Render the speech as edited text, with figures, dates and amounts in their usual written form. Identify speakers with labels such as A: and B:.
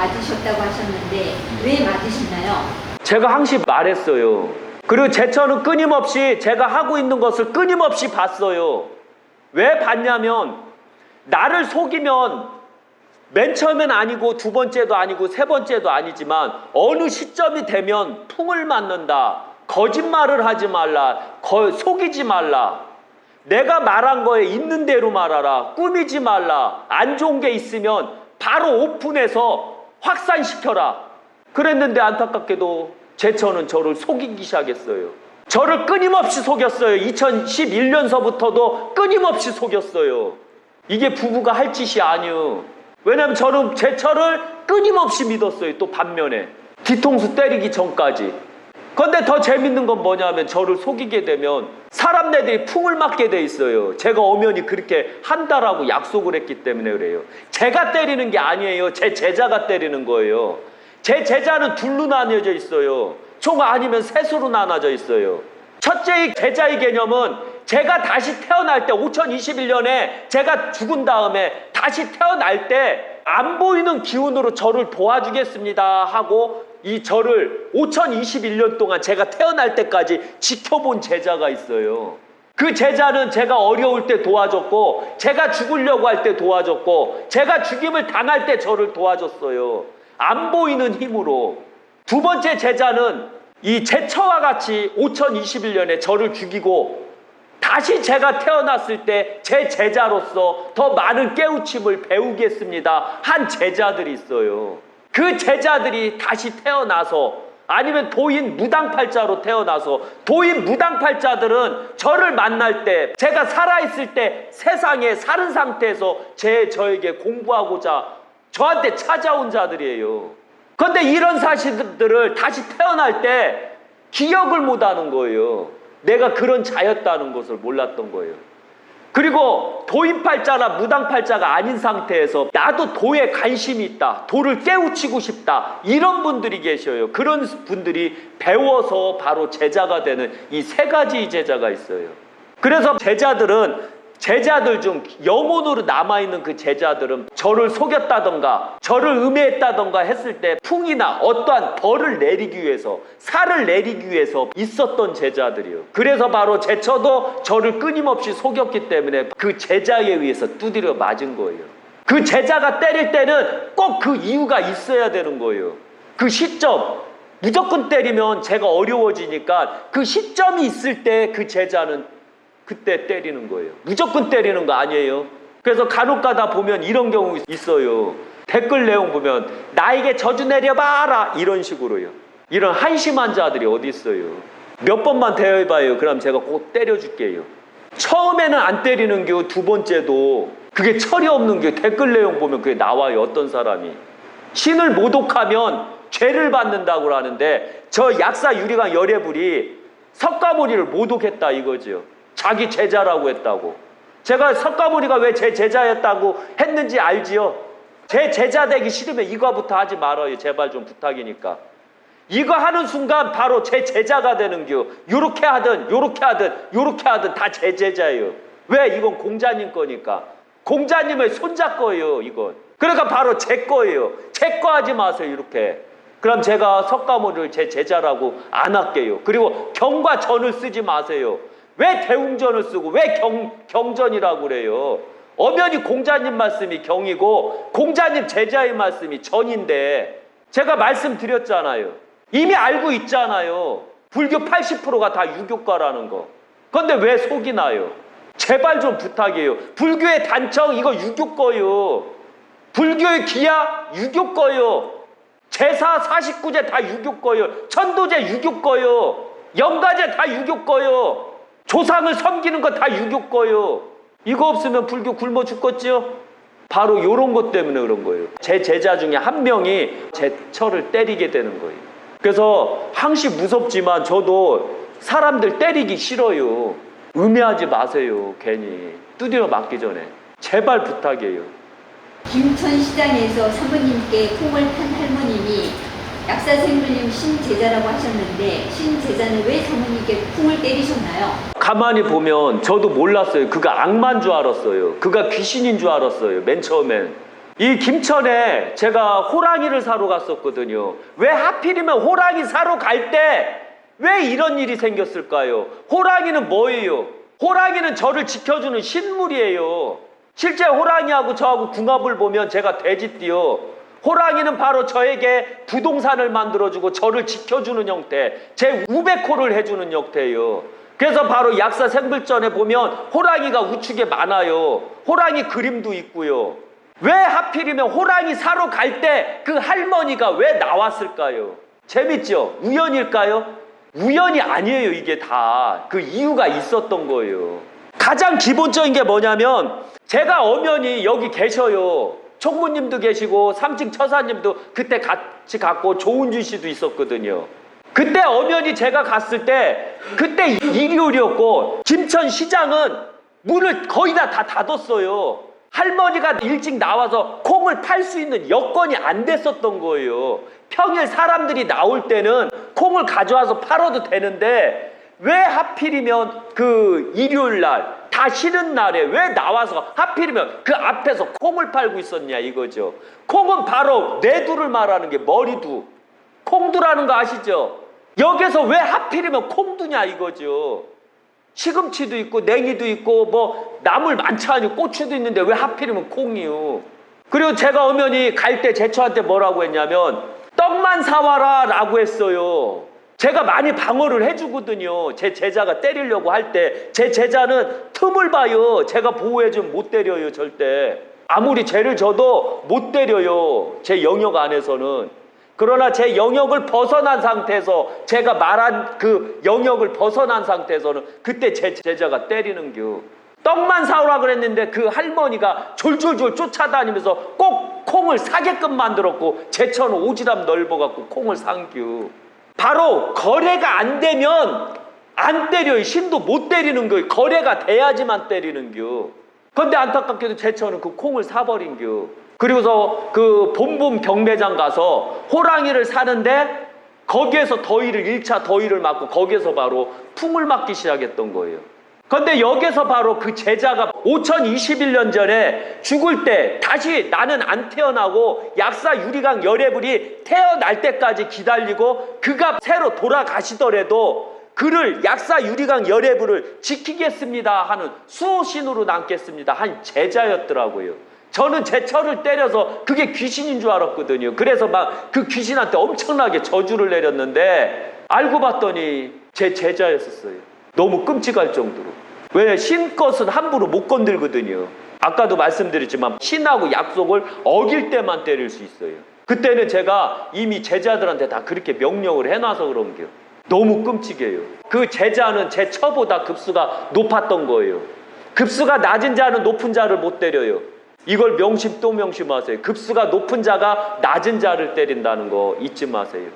A: 맞으셨다고 하셨는데 왜 맞으셨나요?
B: 제가 항상 말했어요. 그리고 제처는 끊임없이 제가 하고 있는 것을 끊임없이 봤어요. 왜 봤냐면 나를 속이면 맨 처음엔 아니고 두 번째도 아니고 세 번째도 아니지만 어느 시점이 되면 풍을 맞는다. 거짓말을 하지 말라. 속이지 말라. 내가 말한 거에 있는 대로 말하라. 꾸미지 말라. 안 좋은 게 있으면 바로 오픈해서 확산시켜라. 그랬는데 안타깝게도 제처는 저를 속이기 시작했어요. 저를 끊임없이 속였어요. 2011년서부터도 끊임없이 속였어요. 이게 부부가 할 짓이 아니요. 왜냐면 저는 제처를 끊임없이 믿었어요. 또 반면에 뒤통수 때리기 전까지. 그런데 더 재밌는 건 뭐냐면 저를 속이게 되면 사람들이 풍을 맞게 돼 있어요. 제가 엄연히 그렇게 한다라고 약속을 했기 때문에 그래요. 제가 때리는 게 아니에요. 제 제자가 때리는 거예요. 제 제자는 둘로 나뉘어져 있어요. 총 아니면 셋으로 나눠져 있어요. 첫째 제자의 개념은 제가 다시 태어날 때 5021년에 제가 죽은 다음에 다시 태어날 때 안 보이는 기운으로 저를 도와주겠습니다 하고 이 저를 5021년 동안 제가 태어날 때까지 지켜본 제자가 있어요. 그 제자는 제가 어려울 때 도와줬고 제가 죽으려고 할 때 도와줬고 제가 죽임을 당할 때 저를 도와줬어요. 안 보이는 힘으로. 두 번째 제자는 이 제처와 같이 5021년에 저를 죽이고 다시 제가 태어났을 때 제 제자로서 더 많은 깨우침을 배우겠습니다 한 제자들이 있어요. 그 제자들이 다시 태어나서 아니면 도인 무당팔자로 태어나서 도인 무당팔자들은 저를 만날 때 제가 살아있을 때 세상에 사는 상태에서 저에게 공부하고자 저한테 찾아온 자들이에요. 그런데 이런 사실들을 다시 태어날 때 기억을 못하는 거예요. 내가 그런 자였다는 것을 몰랐던 거예요. 그리고 도인팔자나 무당팔자가 아닌 상태에서 나도 도에 관심이 있다. 도를 깨우치고 싶다. 이런 분들이 계셔요. 그런 분들이 배워서 바로 제자가 되는 이 세 가지 제자가 있어요. 그래서 제자들 중 영혼으로 남아있는 그 제자들은 저를 속였다던가 저를 음해했다던가 했을 때 풍이나 어떠한 벌을 내리기 위해서 살을 내리기 위해서 있었던 제자들이요. 그래서 바로 제처도 저를 끊임없이 속였기 때문에 그 제자에 의해서 두드려 맞은 거예요. 그 제자가 때릴 때는 꼭 그 이유가 있어야 되는 거예요. 그 시점 무조건 때리면 제가 어려워지니까 그 시점이 있을 때 그 제자는 그때 때리는 거예요. 무조건 때리는 거 아니에요. 그래서 간혹 가다 보면 이런 경우 있어요. 댓글 내용 보면 나에게 저주 내려봐라 이런 식으로요. 이런 한심한 자들이 어디 있어요. 몇 번만 대해봐요. 그럼 제가 꼭 때려줄게요. 처음에는 안 때리는 게 두 번째도 그게 철이 없는 게 댓글 내용 보면 그게 나와요. 어떤 사람이 신을 모독하면 죄를 받는다고 하는데 저 약사 유리강 열애불이 석가모니를 모독했다 이거죠. 자기 제자라고 했다고. 제가 석가모니가 왜 제 제자였다고 했는지 알지요? 제 제자 되기 싫으면 이거부터 하지 말아요. 제발 좀 부탁이니까. 이거 하는 순간 바로 제 제자가 되는 겨. 요렇게 하든 요렇게 하든 요렇게 하든 다 제 제자예요. 왜? 이건 공자님 거니까. 공자님의 손자 거예요. 이건. 그러니까 바로 제 거예요. 제 거 하지 마세요. 이렇게. 그럼 제가 석가모니를 제 제자라고 안 할게요. 그리고 경과 전을 쓰지 마세요. 왜 대웅전을 쓰고 왜 경전이라고 그래요? 엄연히 공자님 말씀이 경이고 공자님 제자의 말씀이 전인데 제가 말씀드렸잖아요. 이미 알고 있잖아요. 불교 80%가 다 유교과라는 거. 그런데 왜 속이나요? 제발 좀 부탁이에요. 불교의 단청 이거 유교과요. 불교의 기야 유교과요. 제사 49제 다 유교과요. 천도제 유교과요. 영가제 다 유교과요. 조상을 섬기는 거 다 유교과요. 이거 없으면 불교 굶어 죽겠지요? 바로 이런 것 때문에 그런 거예요. 제 제자 중에 한 명이 제 처를 때리게 되는 거예요. 그래서 항시 무섭지만 저도 사람들 때리기 싫어요. 음해하지 마세요. 괜히 두드려 맞기 전에. 제발 부탁이에요.
A: 김천시장에서 사모님께 풍을 판 할머님이 약사생물님 신제자라고 하셨는데 신제자는 왜 사모님께 풍을 때리셨나요?
B: 가만히 보면 저도 몰랐어요. 그가 악마인 줄 알았어요. 그가 귀신인 줄 알았어요. 맨 처음엔. 이 김천에 제가 호랑이를 사러 갔었거든요. 왜 하필이면 호랑이 사러 갈 때 왜 이런 일이 생겼을까요? 호랑이는 뭐예요? 호랑이는 저를 지켜주는 식물이에요. 실제 호랑이하고 저하고 궁합을 보면 제가 돼지띠요. 호랑이는 바로 저에게 부동산을 만들어주고 저를 지켜주는 형태, 제 우베코를 해주는 형태예요. 그래서 바로 약사 생불전에 보면 호랑이가 우측에 많아요. 호랑이 그림도 있고요. 왜 하필이면 호랑이 사러 갈 때 그 할머니가 왜 나왔을까요? 재밌죠? 우연일까요? 우연이 아니에요. 이게 다 그 이유가 있었던 거예요. 가장 기본적인 게 뭐냐면 제가 엄연히 여기 계셔요. 총무님도 계시고 삼층 처사님도 그때 같이 갔고 조은준 씨도 있었거든요. 그때 엄연히 제가 갔을 때 그때 일요일이었고 김천시장은 문을 거의 다 닫았어요. 할머니가 일찍 나와서 콩을 팔 수 있는 여건이 안 됐었던 거예요. 평일 사람들이 나올 때는 콩을 가져와서 팔아도 되는데 왜 하필이면 그 일요일 날 다 쉬는 날에 왜 나와서 하필이면 그 앞에서 콩을 팔고 있었냐 이거죠. 콩은 바로 뇌두를 말하는 게 머리두. 콩두라는 거 아시죠? 여기서 왜 하필이면 콩두냐 이거죠. 시금치도 있고 냉이도 있고 뭐 나물 많지 않니 고추도 있는데 왜 하필이면 콩이요. 그리고 제가 엄연히 갈 때 제처한테 뭐라고 했냐면 떡만 사와라 라고 했어요. 제가 많이 방어를 해주거든요. 제 제자가 때리려고 할 때 제 제자는 틈을 봐요. 제가 보호해주면 못 때려요. 절대. 아무리 죄를 져도 못 때려요. 제 영역 안에서는. 그러나 제 영역을 벗어난 상태에서 제가 말한 그 영역을 벗어난 상태에서는 그때 제 제자가 때리는 겨. 떡만 사오라 그랬는데 그 할머니가 졸졸졸 쫓아다니면서 꼭 콩을 사게끔 만들었고 제처는 오지랖 넓어갖고 콩을 산겨. 바로 거래가 안 되면 안 때려요. 신도 못 때리는 거예요. 거래가 돼야지만 때리는 겨. 근데 안타깝게도 제처는 그 콩을 사버린 겨. 그리고서 그 본분 경매장 가서 호랑이를 사는데 거기에서 더위를 1차 더위를 맞고 거기에서 바로 풍을 맞기 시작했던 거예요. 근데 여기서 바로 그 제자가 5021년 전에 죽을 때 다시 나는 안 태어나고 약사 유리강 열애불이 태어날 때까지 기다리고 그가 새로 돌아가시더라도 그를 약사 유리강 열애불을 지키겠습니다 하는 수호신으로 남겠습니다 한 제자였더라고요. 저는 제 철을 때려서 그게 귀신인 줄 알았거든요. 그래서 막 그 귀신한테 엄청나게 저주를 내렸는데 알고 봤더니 제 제자였었어요. 너무 끔찍할 정도로. 왜 신 것은 함부로 못 건들거든요. 아까도 말씀드렸지만 신하고 약속을 어길 때만 때릴 수 있어요. 그때는 제가 이미 제자들한테 다 그렇게 명령을 해놔서 그런 게요. 너무 끔찍해요. 그 제자는 제 처보다 급수가 높았던 거예요. 급수가 낮은 자는 높은 자를 못 때려요. 이걸 명심 또 명심하세요. 급수가 높은 자가 낮은 자를 때린다는 거 잊지 마세요.